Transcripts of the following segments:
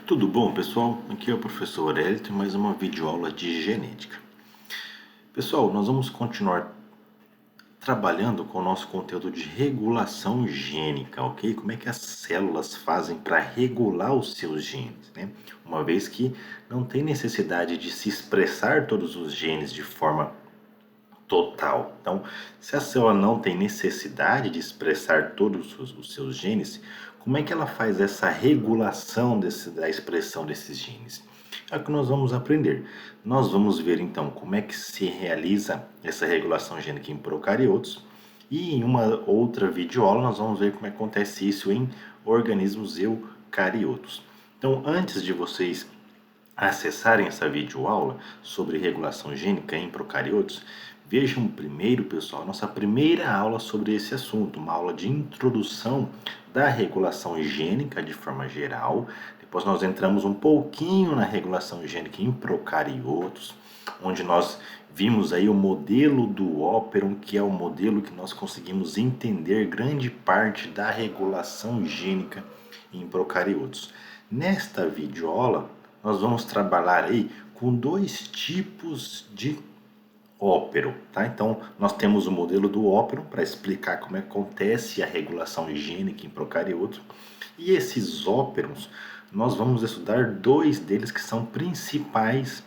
Tudo bom, pessoal? Aqui é o professor Hélito e mais uma videoaula de genética. Pessoal, nós vamos continuar trabalhando com o nosso conteúdo de regulação gênica, ok? Como é que as células fazem para regular os seus genes, né? Uma vez que não tem necessidade de se expressar todos os genes de forma total. Então, se a célula não tem necessidade de expressar todos os seus genes, como é que ela faz essa regulação da expressão desses genes? É o que nós vamos aprender. Nós vamos ver então como é que se realiza essa regulação gênica em procariotos e em uma outra videoaula nós vamos ver como acontece isso em organismos eucariotos. Então, antes de vocês acessarem essa videoaula sobre regulação gênica em procariotos, vejam primeiro, pessoal, a nossa primeira aula sobre esse assunto, uma aula de introdução da regulação gênica de forma geral. Depois nós entramos um pouquinho na regulação gênica em procariotos, onde nós vimos aí o modelo do Operon, que é o modelo que nós conseguimos entender grande parte da regulação gênica em procariotos. Nesta videoaula, nós vamos trabalhar aí com dois tipos de Operon, tá? Então, nós temos o modelo do Operon para explicar como acontece a regulação gênica em procariotos. E esses Operons, nós vamos estudar dois deles que são principais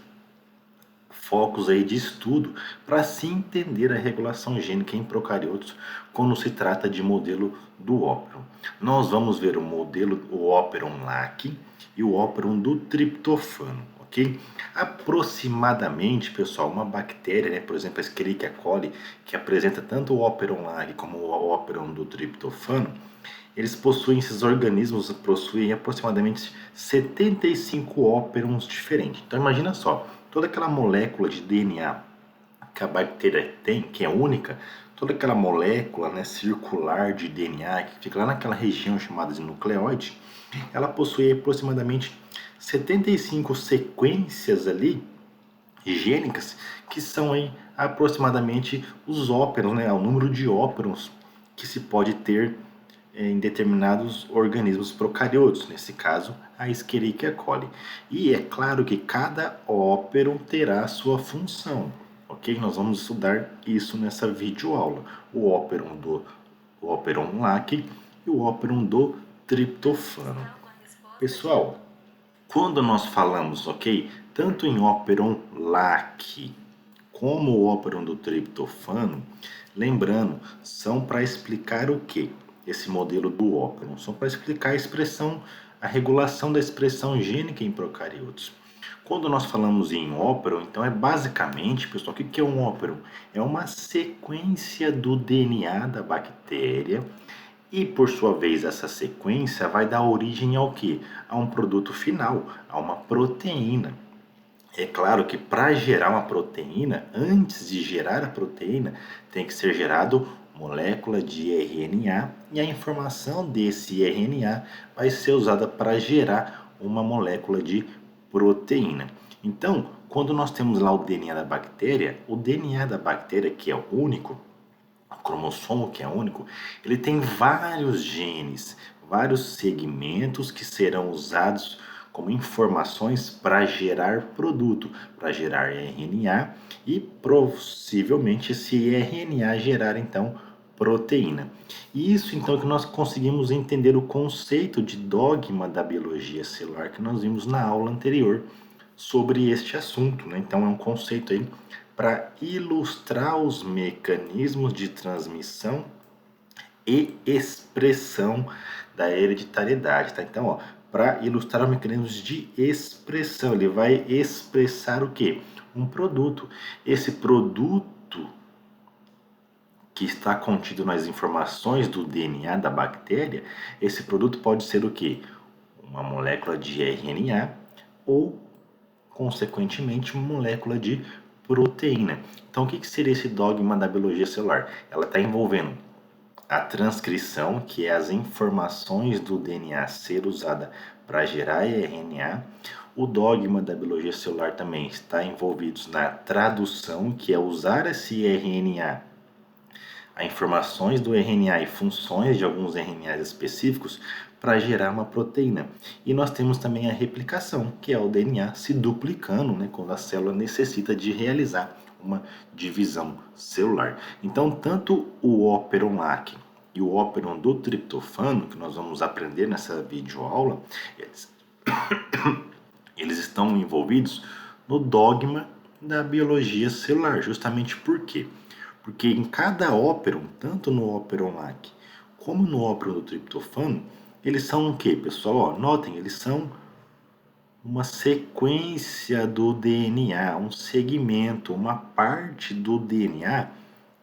focos aí de estudo para se entender a regulação gênica em procariotos quando se trata de modelo do Operon. Nós vamos ver o modelo, o Operon LAC e o Operon do triptofano, ok? Aproximadamente, pessoal, uma bactéria, né, por exemplo, a Escherichia coli, que apresenta tanto o Operon LAC como o Operon do triptofano, eles possuem, esses organismos possuem aproximadamente 75 óperons diferentes. Então imagina só, toda aquela molécula de DNA que a bactéria tem, que é única, toda aquela molécula, né, circular de DNA que fica lá naquela região chamada de nucleóide, ela possui aproximadamente 75 sequências ali gênicas, que são aí aproximadamente os óperons, né, o número de óperons que se pode ter em determinados organismos procariotos, nesse caso a Escherichia coli. E é claro que cada óperon terá a sua função, ok? Nós vamos estudar isso nessa videoaula, o óperon LAC e o óperon do triptofano. Pessoal, quando nós falamos, ok, tanto em óperon LAC como o óperon do triptofano, lembrando, são para explicar o que? Esse modelo do óperon, são para explicar a expressão, a regulação da expressão gênica em procariotos. Quando nós falamos em óperon, então é basicamente, pessoal, o que é um óperon? É uma sequência do DNA da bactéria e, por sua vez, essa sequência vai dar origem ao que? A um produto final, a uma proteína. É claro que para gerar uma proteína, antes de gerar a proteína, tem que ser gerado molécula de RNA e a informação desse RNA vai ser usada para gerar uma molécula de proteína. Então, quando nós temos lá o DNA da bactéria, o DNA da bactéria, que é único, o cromossomo que é único, ele tem vários genes, vários segmentos que serão usados como informações para gerar produto, para gerar RNA e possivelmente esse RNA gerar então proteína. E isso então que nós conseguimos entender o conceito de dogma da biologia celular que nós vimos na aula anterior sobre este assunto, né? Então é um conceito aí para ilustrar os mecanismos de transmissão e expressão da hereditariedade, tá? Então, ó, para ilustrar os mecanismos de expressão, ele vai expressar o quê? Um produto. Esse produto que está contido nas informações do DNA da bactéria, esse produto pode ser o quê? Uma molécula de RNA ou, consequentemente, uma molécula de proteína. Então, o que seria esse dogma da biologia celular? Ela está envolvendo a transcrição, que é as informações do DNA ser usada para gerar RNA. O dogma da biologia celular também está envolvido na tradução, que é usar esse RNA, as informações do RNA e funções de alguns RNAs específicos para gerar uma proteína. E nós temos também a replicação, que é o DNA se duplicando, né, quando a célula necessita de realizar uma divisão celular. Então, tanto o Operon-LAC e o Operon do triptofano, que nós vamos aprender nessa videoaula, eles estão envolvidos no dogma da biologia celular. Justamente por quê? Porque em cada óperon, tanto no Operon-LAC como no óperon do triptofano, eles são o quê, pessoal? Ó, notem, eles são uma sequência do DNA, um segmento, uma parte do DNA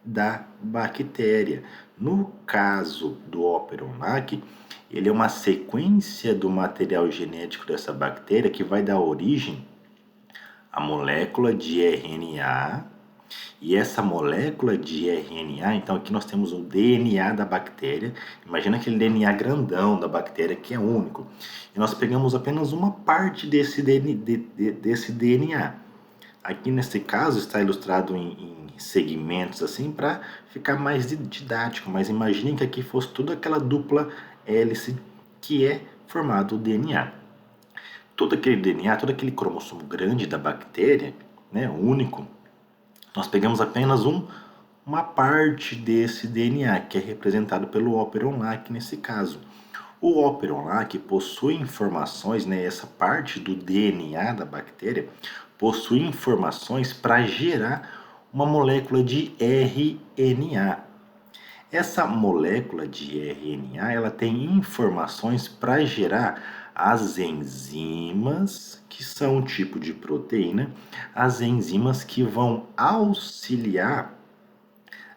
da bactéria. No caso do Operon-LAC, ele é uma sequência do material genético dessa bactéria que vai dar origem à molécula de RNA. E essa molécula de RNA, então aqui nós temos o DNA da bactéria. Imagina aquele DNA grandão da bactéria que é único. E nós pegamos apenas uma parte desse DNA. Aqui nesse caso está ilustrado em segmentos assim para ficar mais didático, mas imaginem que aqui fosse toda aquela dupla hélice que é formado o DNA. Todo aquele DNA, todo aquele cromossomo grande da bactéria, né, único, nós pegamos apenas uma parte desse DNA, que é representado pelo Operon-LAC nesse caso. O Operon-LAC possui informações, né, essa parte do DNA da bactéria possui informações para gerar uma molécula de RNA. Essa molécula de RNA, ela tem informações para gerar as enzimas, que são um tipo de proteína, as enzimas que vão auxiliar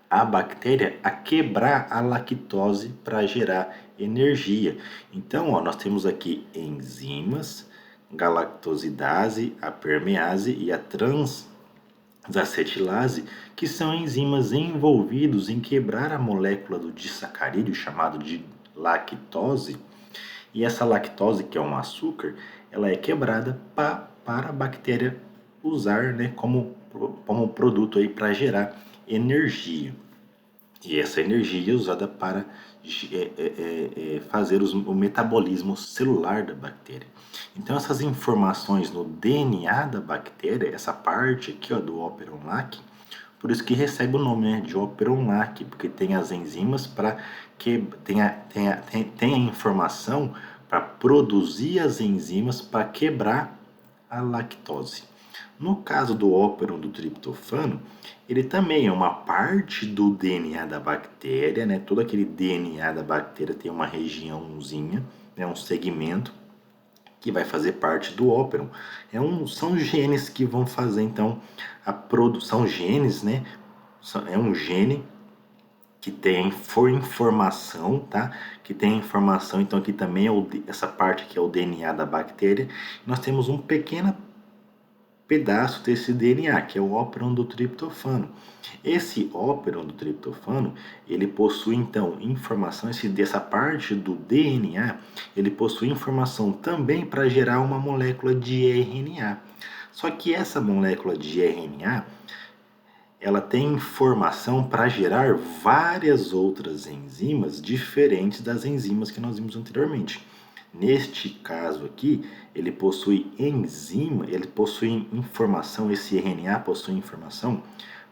a bactéria a quebrar a lactose para gerar energia. Então, ó, nós temos aqui enzimas, galactosidase, a permease e a transacetilase, que são enzimas envolvidos em quebrar a molécula do disacarídeo chamado de lactose. E essa lactose, que é um açúcar, ela é quebrada para a bactéria usar, né, como produto aí para gerar energia. E essa energia é usada para fazer o metabolismo celular da bactéria. Então essas informações no DNA da bactéria, essa parte aqui, ó, do Operon-LAC, por isso que recebe o nome, né, de Operon-LAC, porque tem as enzimas para que tem a informação para produzir as enzimas para quebrar a lactose. No caso do Operon do triptofano, ele também é uma parte do DNA da bactéria, né? Todo aquele DNA da bactéria tem uma regiãozinha, né, um segmento que vai fazer parte do Operon. São genes que vão fazer então a produção, genes, né? É um gene que tem informação, tá? Que tem informação, então aqui também essa parte que é o DNA da bactéria. Nós temos um pequeno pedaço desse DNA, que é o óperon do triptofano. Esse óperon do triptofano, ele possui então informação, dessa parte do DNA, ele possui informação também para gerar uma molécula de RNA. Só que essa molécula de RNA, ela tem informação para gerar várias outras enzimas diferentes das enzimas que nós vimos anteriormente. Neste caso aqui, ele possui enzima, ele possui informação, esse RNA possui informação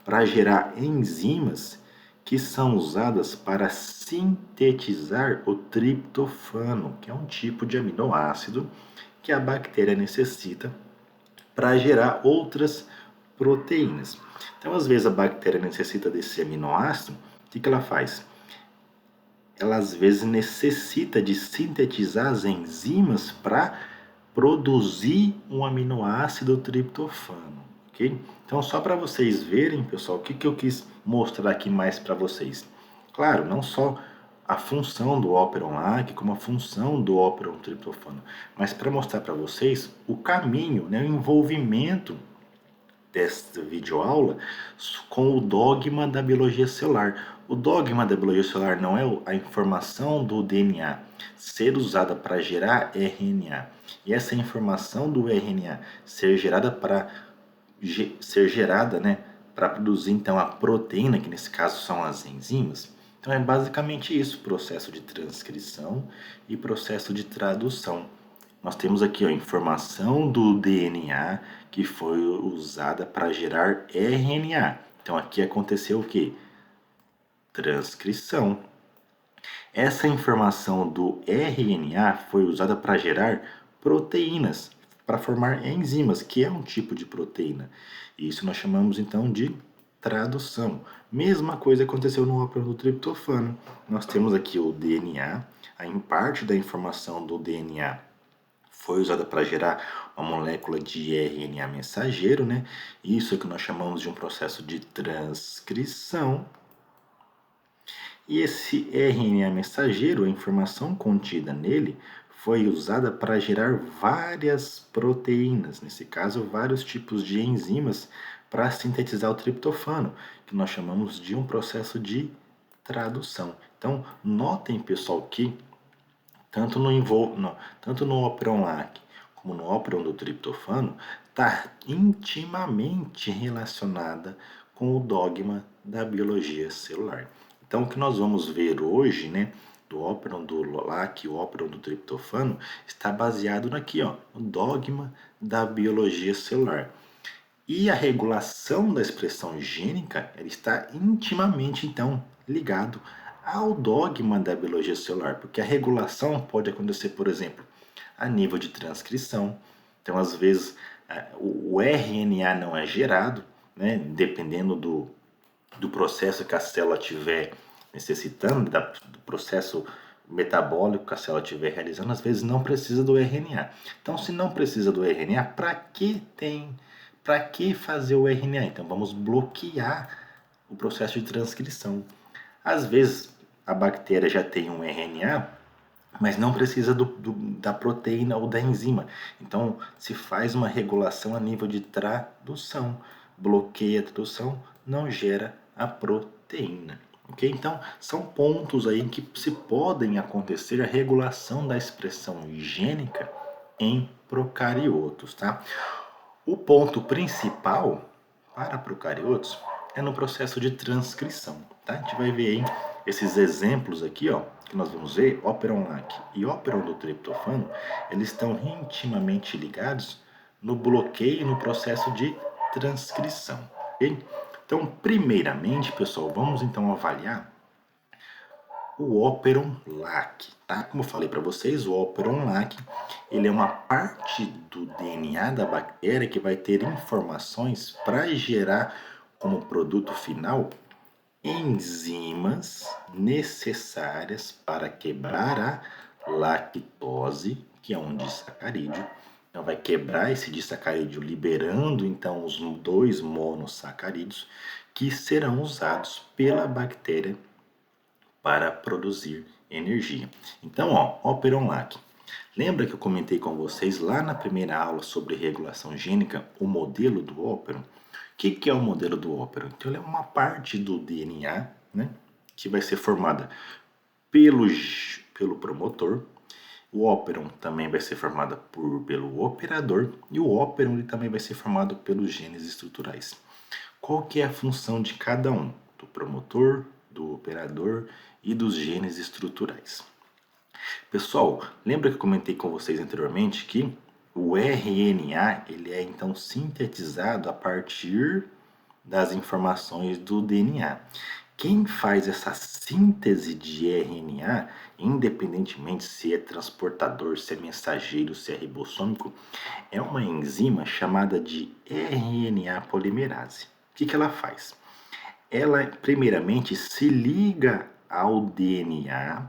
para gerar enzimas que são usadas para sintetizar o triptofano, que é um tipo de aminoácido que a bactéria necessita para gerar outras proteínas. Então, às vezes a bactéria necessita desse aminoácido, o que ela faz? Ela às vezes necessita de sintetizar as enzimas para produzir um aminoácido triptofano, ok? Então, só para vocês verem, pessoal, o que eu quis mostrar aqui mais para vocês. Claro, não só a função do Operon-LAC, como a função do Operon triptofano, mas para mostrar para vocês o caminho, né, o envolvimento desta videoaula com o dogma da biologia celular. O dogma da biologia celular não é a informação do DNA ser usada para gerar RNA. E essa informação do RNA ser gerada, né, para produzir então a proteína, que nesse caso são as enzimas. Então é basicamente isso, processo de transcrição e processo de tradução. Nós temos aqui a informação do DNA que foi usada para gerar RNA. Então aqui aconteceu o quê? Transcrição. Essa informação do RNA foi usada para gerar proteínas, para formar enzimas, que é um tipo de proteína. Isso nós chamamos então de tradução. Mesma coisa aconteceu no ópero do triptofano. Nós temos aqui o DNA, em parte da informação do DNA foi usada para gerar uma molécula de RNA mensageiro, né? Isso é que nós chamamos de um processo de transcrição. E esse RNA mensageiro, a informação contida nele, foi usada para gerar várias proteínas, nesse caso, vários tipos de enzimas para sintetizar o triptofano, que nós chamamos de um processo de tradução. Então, notem, pessoal, que tanto no Operon LAC como no Operon do triptofano está intimamente relacionada com o dogma da biologia celular. Então, o que nós vamos ver hoje, né, do Operon do LAC e o Operon do triptofano, está baseado aqui, ó, no dogma da biologia celular. E a regulação da expressão gênica ela está intimamente, então, ligado ao dogma da biologia celular, porque a regulação pode acontecer, por exemplo, a nível de transcrição. Então, às vezes, o RNA não é gerado, né, dependendo do processo que a célula estiver necessitando, do processo metabólico que a célula estiver realizando, às vezes não precisa do RNA. Então, se não precisa do RNA, para que fazer o RNA? Então, vamos bloquear o processo de transcrição. Às vezes, a bactéria já tem um RNA, mas não precisa da proteína ou da enzima. Então, se faz uma regulação a nível de tradução. Bloqueia a tradução, não gera a proteína. Okay? Então, são pontos aí em que se podem acontecer a regulação da expressão gênica em procariotos. Tá? O ponto principal para procariotos é no processo de transcrição. Tá? A gente vai ver aí esses exemplos aqui, ó, que nós vamos ver, Operon LAC e Operon do triptofano, eles estão intimamente ligados no bloqueio e no processo de transcrição. Okay? Então, primeiramente, pessoal, vamos então avaliar o Operon LAC, tá? Como eu falei para vocês, o Operon LAC, ele é uma parte do DNA da bactéria que vai ter informações para gerar como produto final enzimas necessárias para quebrar a lactose, que é um disacarídeo. Então vai quebrar esse disacarídeo, liberando então os dois monossacarídeos que serão usados pela bactéria para produzir energia. Então, ó, Operon LAC. Lembra que eu comentei com vocês lá na primeira aula sobre regulação gênica, o modelo do Operon? O que é o modelo do Operon? Então, ele é uma parte do DNA, né, que vai ser formada pelo promotor. O Operon também vai ser formado pelo operador e o Operon ele também vai ser formado pelos genes estruturais. Qual que é a função de cada um? Do promotor, do operador e dos genes estruturais. Pessoal, lembra que eu comentei com vocês anteriormente que o RNA ele é então sintetizado a partir das informações do DNA. Quem faz essa síntese de RNA, independentemente se é transportador, se é mensageiro, se é ribossômico, é uma enzima chamada de RNA polimerase. O que ela faz? Ela, primeiramente, se liga ao DNA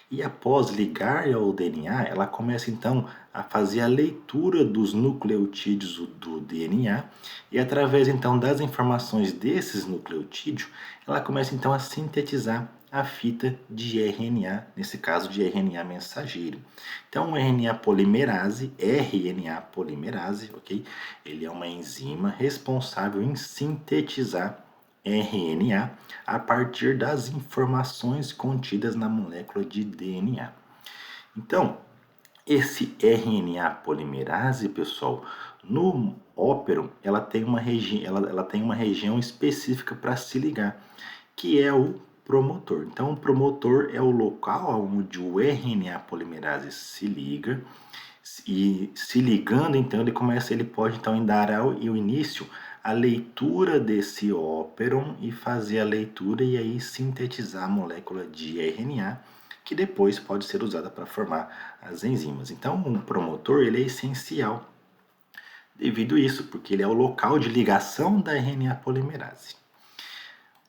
e, após ligar ao DNA, ela começa, então, a fazer a leitura dos nucleotídeos do DNA e, através, então, das informações desses nucleotídeos, ela começa, então, a sintetizar a fita de RNA, nesse caso de RNA mensageiro. Então, o RNA polimerase, ok? Ele é uma enzima responsável em sintetizar RNA a partir das informações contidas na molécula de DNA. Então, esse RNA polimerase, pessoal, no Operon, ela tem uma região específica para se ligar, que é o promotor. Então, o promotor é o local onde o RNA polimerase se liga, e se ligando, então, ele pode então dar o início à leitura desse óperon e fazer a leitura e aí sintetizar a molécula de RNA, que depois pode ser usada para formar as enzimas. Então, um promotor ele é essencial devido a isso, porque ele é o local de ligação da RNA polimerase.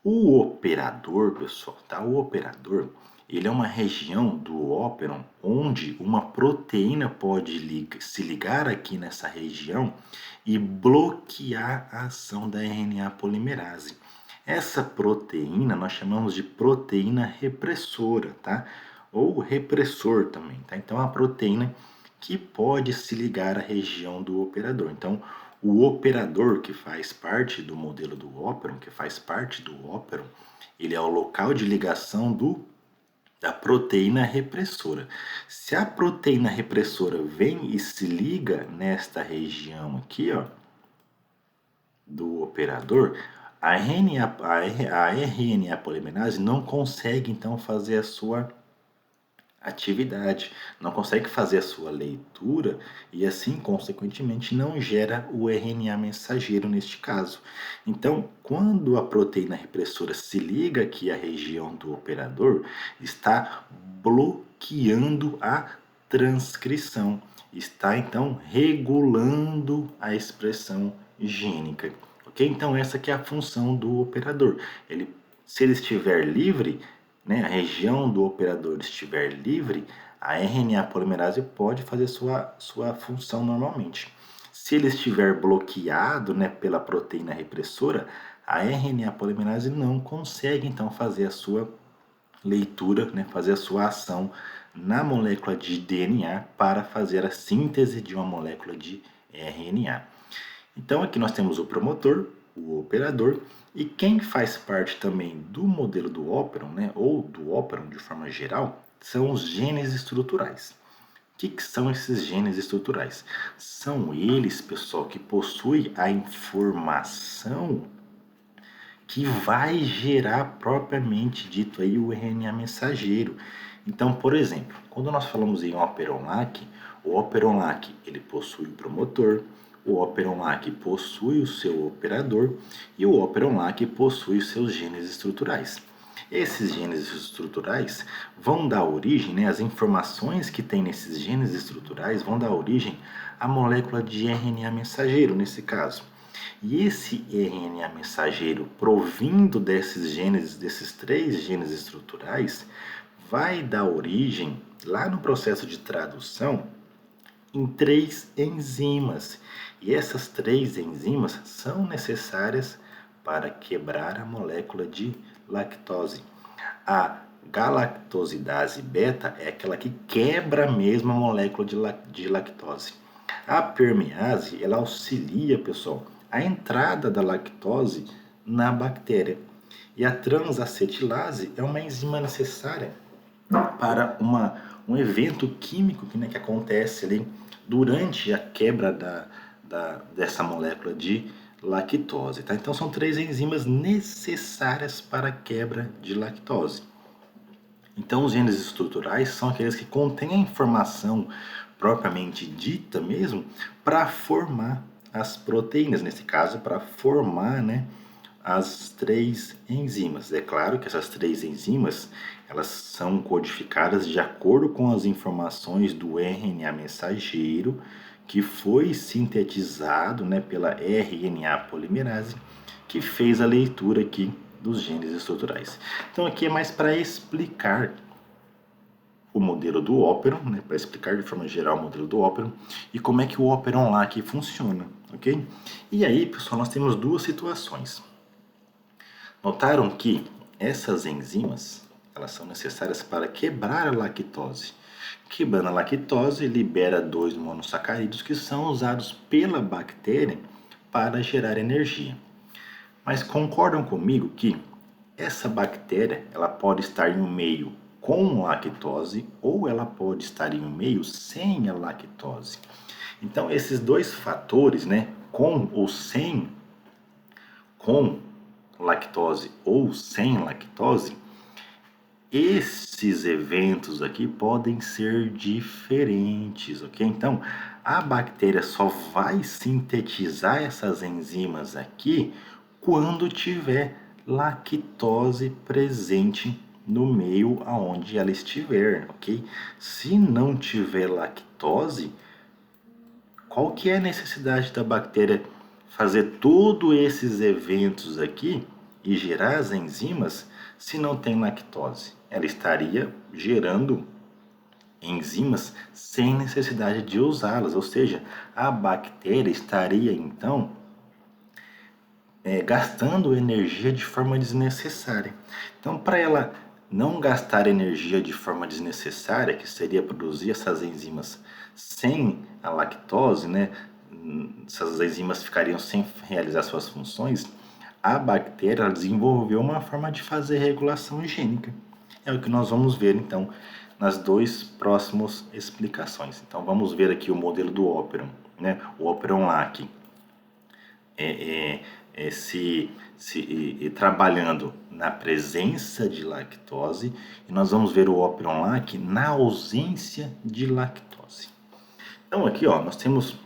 O operador, pessoal, tá? O operador, ele é uma região do óperon onde uma proteína pode se ligar aqui nessa região e bloquear a ação da RNA polimerase. Essa proteína nós chamamos de proteína repressora, tá? Ou repressor também, tá? Então, é uma proteína que pode se ligar à região do operador. Então, o operador que faz parte do modelo do óperon, ele é o local de ligação da proteína repressora. Se a proteína repressora vem e se liga nesta região aqui, ó, do operador, a RNA polimerase não consegue então fazer a sua atividade, não consegue fazer a sua leitura e assim, consequentemente, não gera o RNA mensageiro neste caso. Então, quando a proteína repressora se liga aqui à região do operador, está bloqueando a transcrição, está então regulando a expressão gênica. Ok? Então, essa que é a função do operador. Se ele estiver livre, né, a região do operador estiver livre, a RNA polimerase pode fazer sua função normalmente. Se ele estiver bloqueado, né, pela proteína repressora, a RNA polimerase não consegue então fazer a sua leitura, né, fazer a sua ação na molécula de DNA para fazer a síntese de uma molécula de RNA. Então aqui nós temos o promotor, o operador, e quem faz parte também do modelo do óperon, né, ou do óperon de forma geral, são os genes estruturais. O que são esses genes estruturais? São eles, pessoal, que possuem a informação que vai gerar propriamente dito aí o RNA mensageiro. Então, por exemplo, quando nós falamos em Operon-LAC, o Operon-LAC ele possui o promotor, o Operon-LAC possui o seu operador e o Operon-LAC possui os seus genes estruturais. Esses genes estruturais vão dar origem, né, as informações que tem nesses genes estruturais vão dar origem à molécula de RNA mensageiro, nesse caso. E esse RNA mensageiro provindo desses 3 genes estruturais, vai dar origem, lá no processo de tradução, em 3 enzimas. E essas 3 enzimas são necessárias para quebrar a molécula de lactose. A galactosidase beta é aquela que quebra mesmo a molécula de lactose. A permease, ela auxilia, pessoal, a entrada da lactose na bactéria. E a transacetilase é uma enzima necessária para um evento químico que acontece ali durante a quebra dessa molécula de lactose. Tá? Então, são 3 enzimas necessárias para a quebra de lactose. Então, os genes estruturais são aqueles que contêm a informação propriamente dita mesmo para formar as proteínas, nesse caso, para formar, né, as 3 enzimas. É claro que essas 3 enzimas, elas são codificadas de acordo com as informações do RNA mensageiro, que foi sintetizado, né, pela RNA polimerase, que fez a leitura aqui dos genes estruturais. Então aqui é mais para explicar o modelo do óperon, né, para explicar de forma geral o modelo do óperon e como é que o óperon lá aqui funciona, ok? E aí, pessoal, nós temos 2 situações. Notaram que essas enzimas, elas são necessárias para quebrar a lactose. Quebrando a lactose, libera 2 monossacarídeos que são usados pela bactéria para gerar energia. Mas concordam comigo que essa bactéria, ela pode estar em um meio com lactose ou ela pode estar em um meio sem a lactose. Então, esses 2 fatores, né, com ou sem, com lactose ou sem lactose, esses eventos aqui podem ser diferentes, ok? Então, a bactéria só vai sintetizar essas enzimas aqui quando tiver lactose presente no meio aonde ela estiver, ok? Se não tiver lactose, qual que é a necessidade da bactéria fazer todos esses eventos aqui e gerar as enzimas se não tem lactose? Ela estaria gerando enzimas sem necessidade de usá-las, ou seja, a bactéria estaria então gastando energia de forma desnecessária. Então, para ela não gastar energia de forma desnecessária, que seria produzir essas enzimas sem a lactose, né? Essas enzimas ficariam sem realizar suas funções, a bactéria desenvolveu uma forma de fazer regulação higiênica. É o que nós vamos ver então nas duas próximas explicações. Então vamos ver aqui o modelo do Operon, né? O Operon LAC trabalhando na presença de lactose, e nós vamos ver o Operon LAC na ausência de lactose. Então aqui ó, nós temos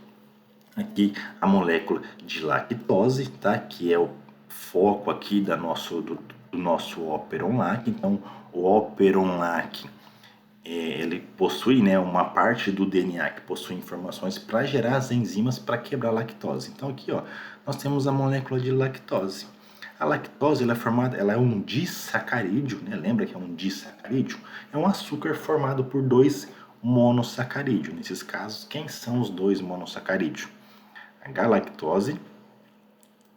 aqui a molécula de lactose, tá? Que é o foco aqui do nosso Operon LAC. Então o Operon LAC ele possui, né, uma parte do DNA que possui informações para gerar as enzimas para quebrar a lactose. Então aqui ó, nós temos a molécula de lactose. A lactose ela é formada, ela é um disacarídeo, né? Lembra que é um disacarídeo? É um açúcar formado por dois monossacarídeos. Nesses casos, quem são os dois monossacarídeos? A galactose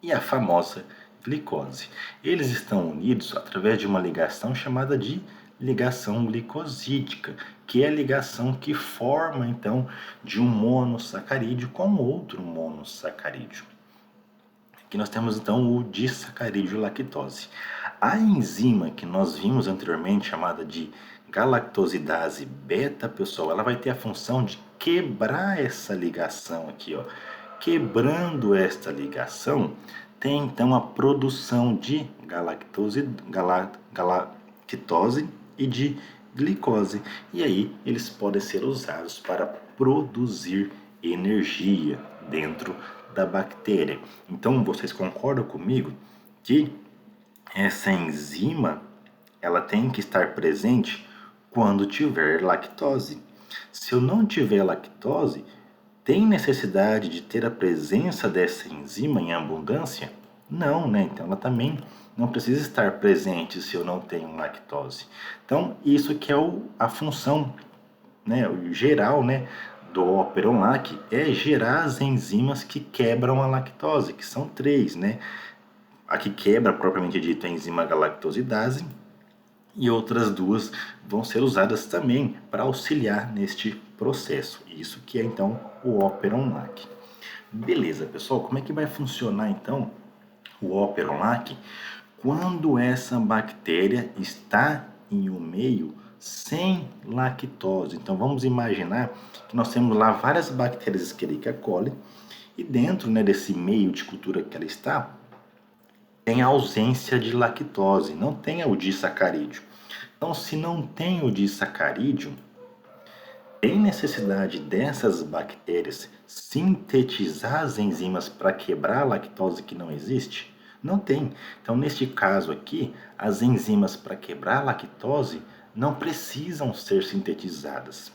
e a famosa glicose. Eles estão unidos através de uma ligação chamada de ligação glicosídica, que é a ligação que forma então de um monossacarídeo com outro monossacarídeo. Aqui nós temos então o disacarídeo lactose. A enzima que nós vimos anteriormente, chamada de galactosidase beta, pessoal, ela vai ter a função de quebrar essa ligação aqui, ó. Quebrando esta ligação, tem então a produção de galactose e de glicose. E aí eles podem ser usados para produzir energia dentro da bactéria. Então vocês concordam comigo que essa enzima ela tem que estar presente quando tiver lactose. Se eu não tiver lactose, tem necessidade de ter a presença dessa enzima em abundância? Não, né? Então ela também não precisa estar presente se eu não tenho lactose. Então isso que é a função, né, o geral, né, do Operon LAC é gerar as enzimas que quebram a lactose, que são três, né? A que quebra propriamente dito a enzima galactosidase, e outras duas vão ser usadas também para auxiliar neste processo. Isso que é então o Operon LAC. Beleza, pessoal, como é que vai funcionar então o Operon LAC quando essa bactéria está em um meio sem lactose? Então vamos imaginar que nós temos lá várias bactérias Escherichia coli e dentro, né, desse meio de cultura que ela está, tem a ausência de lactose, não tem o disacarídeo. Então, se não tem o disacarídeo, tem necessidade dessas bactérias sintetizar as enzimas para quebrar a lactose que não existe? Não tem. Então, neste caso aqui, as enzimas para quebrar a lactose não precisam ser sintetizadas.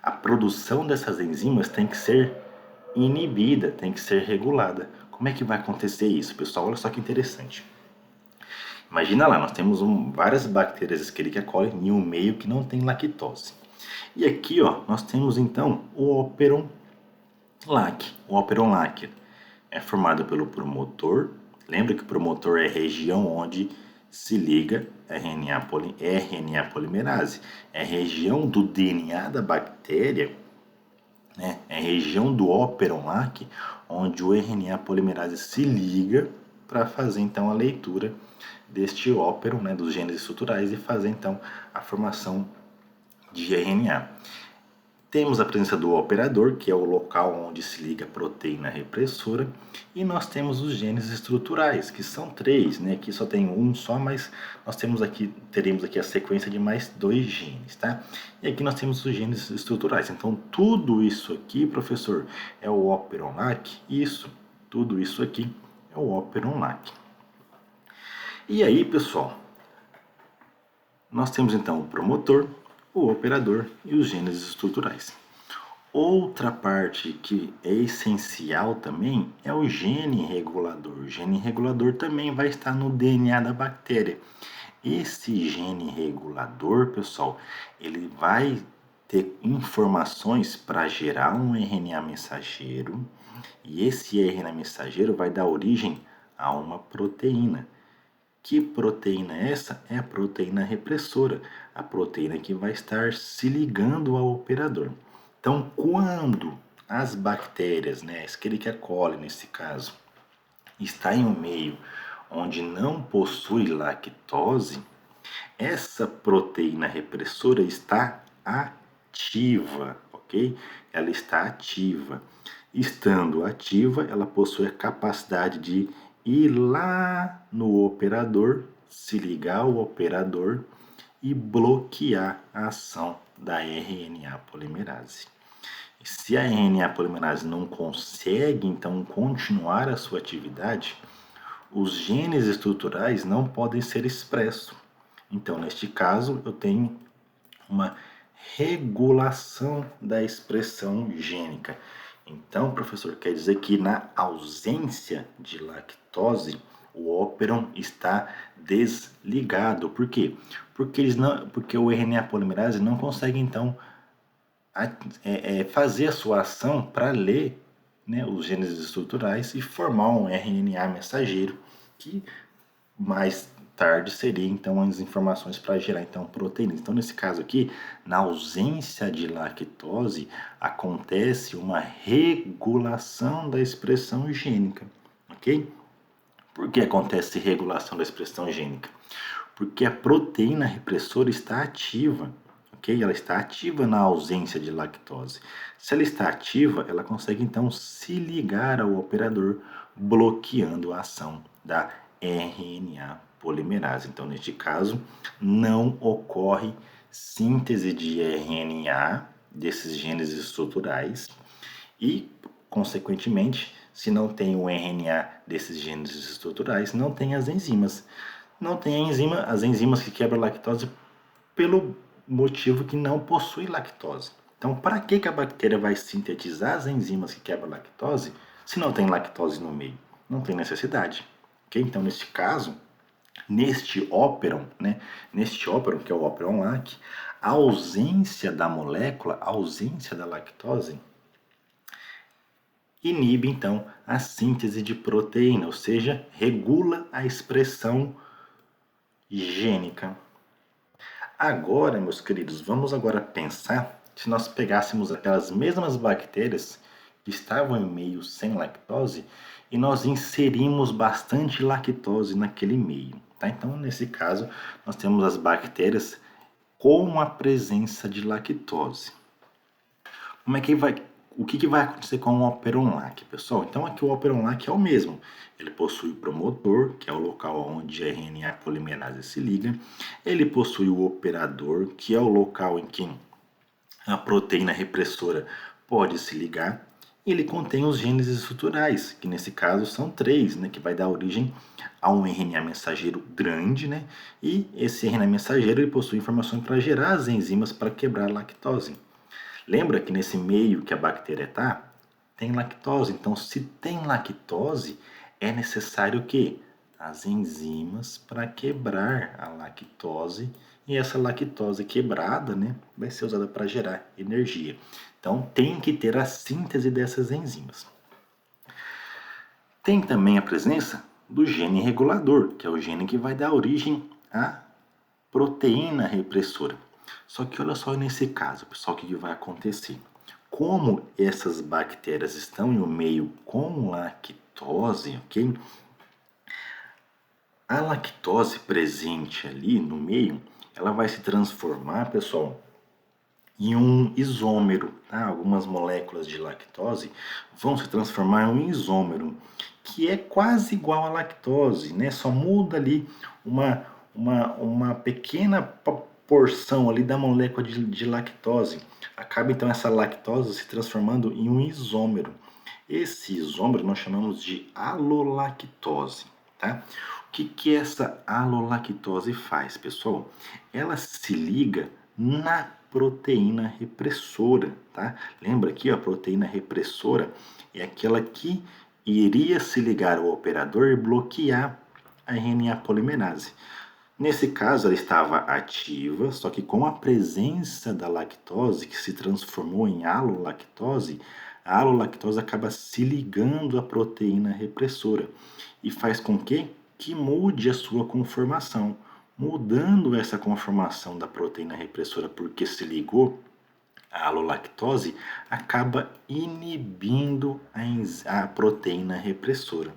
A produção dessas enzimas tem que ser inibida, tem que ser regulada. Como é que vai acontecer isso, pessoal? Olha só que interessante. Imagina lá, nós temos várias bactérias Escherichia coli em um meio que não tem lactose. E aqui, ó, nós temos então o Operon LAC. O Operon LAC é formado pelo promotor. Lembra que o promotor é a região onde se liga RNA polimerase. É a região do DNA da bactéria, né? É a região do Operon LAC onde o RNA polimerase se liga para fazer então a leitura deste óperon, né, dos genes estruturais, e fazer então a formação de RNA. Temos a presença do operador, que é o local onde se liga a proteína repressora, e nós temos os genes estruturais, que são três, né? Aqui só tem um só, mas nós teremos aqui a sequência de mais dois genes, tá? E aqui nós temos os genes estruturais. Então, tudo isso aqui, professor, é o operon LAC. Isso, tudo isso aqui é o operon LAC. E aí, pessoal, nós temos então o promotor, o operador e os genes estruturais. Outra parte que é essencial também é o gene regulador. O gene regulador também vai estar no DNA da bactéria. Esse gene regulador, pessoal, ele vai ter informações para gerar um RNA mensageiro, e esse RNA mensageiro vai dar origem a uma proteína. Que proteína é essa? É a proteína repressora, a proteína que vai estar se ligando ao operador. Então, quando as bactérias, né, a Escherichia coli nesse caso, está em um meio onde não possui lactose, essa proteína repressora está ativa, ok? Ela está ativa. Estando ativa, ela possui a capacidade de ir lá no operador, se ligar ao operador e bloquear a ação da RNA polimerase. Se a RNA polimerase não consegue, então, continuar a sua atividade, os genes estruturais não podem ser expressos. Então, neste caso, eu tenho uma regulação da expressão gênica. Então, professor, quer dizer que na ausência de lactose, o óperon está desligado. Por quê? Porque o RNA polimerase não consegue, então, fazer a sua ação para ler, né, os genes estruturais e formar um RNA mensageiro que mais tarde seria então as informações para gerar então proteínas. Então nesse caso aqui, na ausência de lactose, acontece uma regulação da expressão gênica, ok? Por que acontece regulação da expressão gênica? Porque a proteína repressora está ativa, ok? Ela está ativa na ausência de lactose. Se ela está ativa, ela consegue então se ligar ao operador, bloqueando a ação da RNA polimerase. Então, neste caso, não ocorre síntese de RNA desses genes estruturais e, consequentemente, se não tem o RNA desses genes estruturais, não tem as enzimas. Não tem as enzimas que quebram a lactose pelo motivo que não possui lactose. Então, para que a bactéria vai sintetizar as enzimas que quebram a lactose se não tem lactose no meio? Não tem necessidade. Okay? Então, neste caso, neste óperon, né, que é o óperon LAC, a ausência da molécula, a ausência da lactose, inibe então a síntese de proteína, ou seja, regula a expressão gênica. Agora, meus queridos, vamos agora pensar se nós pegássemos aquelas mesmas bactérias que estavam em meio sem lactose e nós inserimos bastante lactose naquele meio, tá? Então, nesse caso, nós temos as bactérias com a presença de lactose. O que vai acontecer com o operon LAC, pessoal? Então, aqui o operon LAC é o mesmo. Ele possui o promotor, que é o local onde a RNA polimerase se liga. Ele possui o operador, que é o local em que a proteína repressora pode se ligar. E ele contém os genes estruturais, que nesse caso são três, né, que vai dar origem a um RNA mensageiro grande, né? E esse RNA mensageiro ele possui informações para gerar as enzimas para quebrar a lactose. Lembra que nesse meio que a bactéria está, tem lactose. Então, se tem lactose, é necessário o quê? As enzimas para quebrar a lactose. E essa lactose quebrada, né, vai ser usada para gerar energia. Então, tem que ter a síntese dessas enzimas. Tem também a presença do gene regulador, que é o gene que vai dar origem à proteína repressora. Só que olha só nesse caso, pessoal, o que vai acontecer? Como essas bactérias estão em um meio com lactose, ok? A lactose presente ali no meio, ela vai se transformar, pessoal, em um isômero, tá? Algumas moléculas de lactose vão se transformar em um isômero, que é quase igual à lactose, né? Só muda ali uma pequena porção ali da molécula de lactose. Acaba então essa lactose se transformando em um isômero. Esse isômero nós chamamos de alolactose, tá? O que essa alolactose faz, pessoal? Ela se liga na proteína repressora, tá? Lembra aqui, ó, a proteína repressora é aquela que iria se ligar ao operador e bloquear a RNA polimerase. Nesse caso, ela estava ativa, só que com a presença da lactose, que se transformou em alolactose, a alolactose acaba se ligando à proteína repressora e faz com que mude a sua conformação. Mudando essa conformação da proteína repressora porque se ligou à alolactose, acaba inibindo a proteína repressora.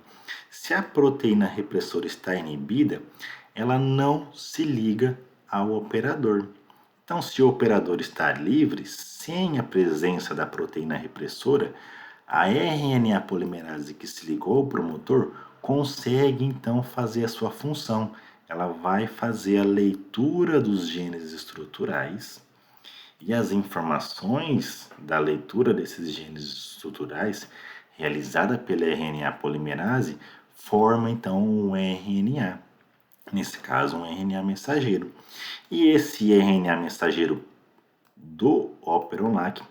Se a proteína repressora está inibida, ela não se liga ao operador. Então, se o operador está livre, sem a presença da proteína repressora, a RNA polimerase que se ligou ao promotor consegue então fazer a sua função. Ela vai fazer a leitura dos genes estruturais e as informações da leitura desses genes estruturais realizada pela RNA polimerase forma então um RNA, nesse caso um RNA mensageiro. E esse RNA mensageiro do Operon-LAC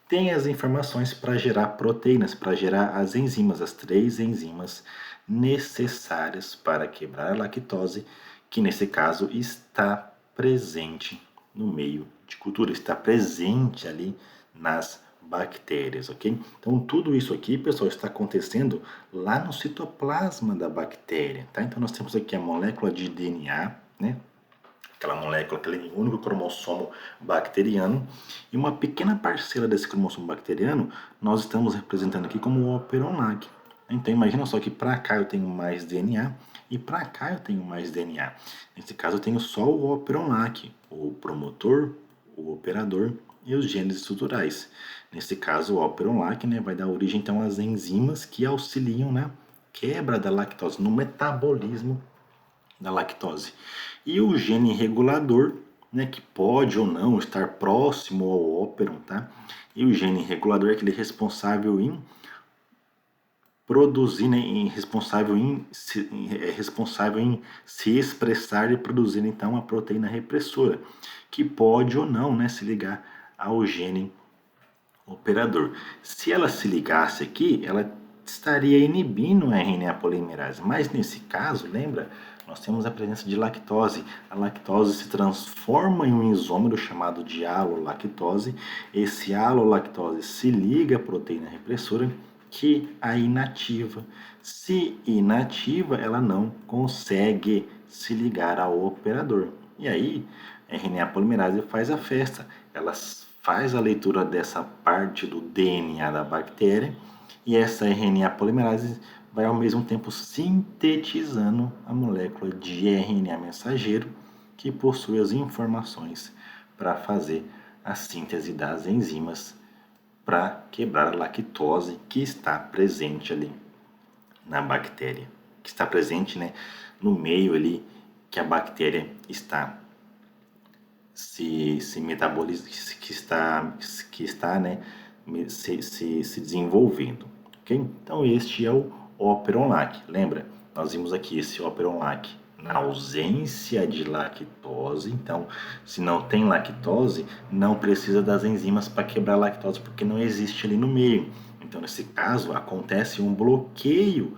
tem as informações para gerar proteínas, para gerar as enzimas, as 3 enzimas necessárias para quebrar a lactose, que nesse caso está presente no meio de cultura, está presente ali nas bactérias, ok? Então tudo isso aqui, pessoal, está acontecendo lá no citoplasma da bactéria, tá? Então nós temos aqui a molécula de DNA, né? Aquela molécula, aquele único cromossomo bacteriano, e uma pequena parcela desse cromossomo bacteriano nós estamos representando aqui como o Operon-LAC. Então imagina só que para cá eu tenho mais DNA e para cá eu tenho mais DNA. Nesse caso eu tenho só o Operon-LAC, o promotor, o operador e os genes estruturais. Nesse caso o Operon-LAC, né, vai dar origem então às enzimas que auxiliam na quebra da lactose, no metabolismo da lactose. E o gene regulador, né, que pode ou não estar próximo ao óperon, tá? E o gene regulador é aquele responsável em produzir, né, responsável em se expressar e produzir então a proteína repressora, que pode ou não, né, se ligar ao gene operador. Se ela se ligasse aqui, ela estaria inibindo a RNA polimerase, mas nesse caso, lembra, nós temos a presença de lactose. A lactose se transforma em um isômero chamado de alolactose. Esse alolactose se liga à proteína repressora que a inativa. Se inativa, ela não consegue se ligar ao operador. E aí, a RNA polimerase faz a festa. Ela faz a leitura dessa parte do DNA da bactéria e essa RNA polimerase vai ao mesmo tempo sintetizando a molécula de RNA mensageiro que possui as informações para fazer a síntese das enzimas para quebrar a lactose que está presente ali na bactéria, que está presente, né, no meio ali que a bactéria está se metaboliza, que está né, se desenvolvendo. Okay? Então este é o Operon-LAC. Lembra? Nós vimos aqui esse Operon-LAC na ausência de lactose. Então, se não tem lactose, não precisa das enzimas para quebrar a lactose, porque não existe ali no meio. Então, nesse caso, acontece um bloqueio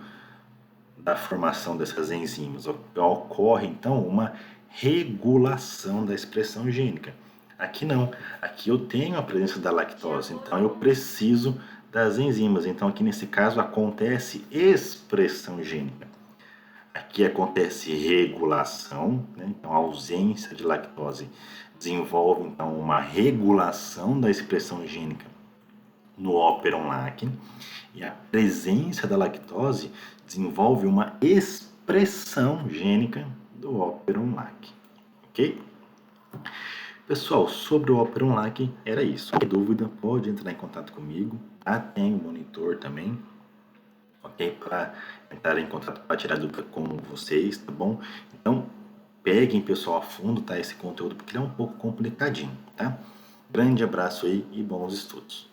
da formação dessas enzimas. Ocorre, então, uma regulação da expressão gênica. Aqui não. Aqui eu tenho a presença da lactose, então eu preciso das enzimas. Então, aqui nesse caso, acontece expressão gênica. Aqui acontece regulação, né? Então a ausência de lactose desenvolve então uma regulação da expressão gênica no Operon-LAC e a presença da lactose desenvolve uma expressão gênica do Operon-LAC, ok? Pessoal, sobre o Opera Online era isso. Qualquer dúvida, pode entrar em contato comigo, tá? Tem o monitor também, ok? Para entrar em contato para tirar dúvida com vocês, tá bom? Então, peguem, pessoal, a fundo, tá? Esse conteúdo, porque ele é um pouco complicadinho, tá? Grande abraço aí e bons estudos.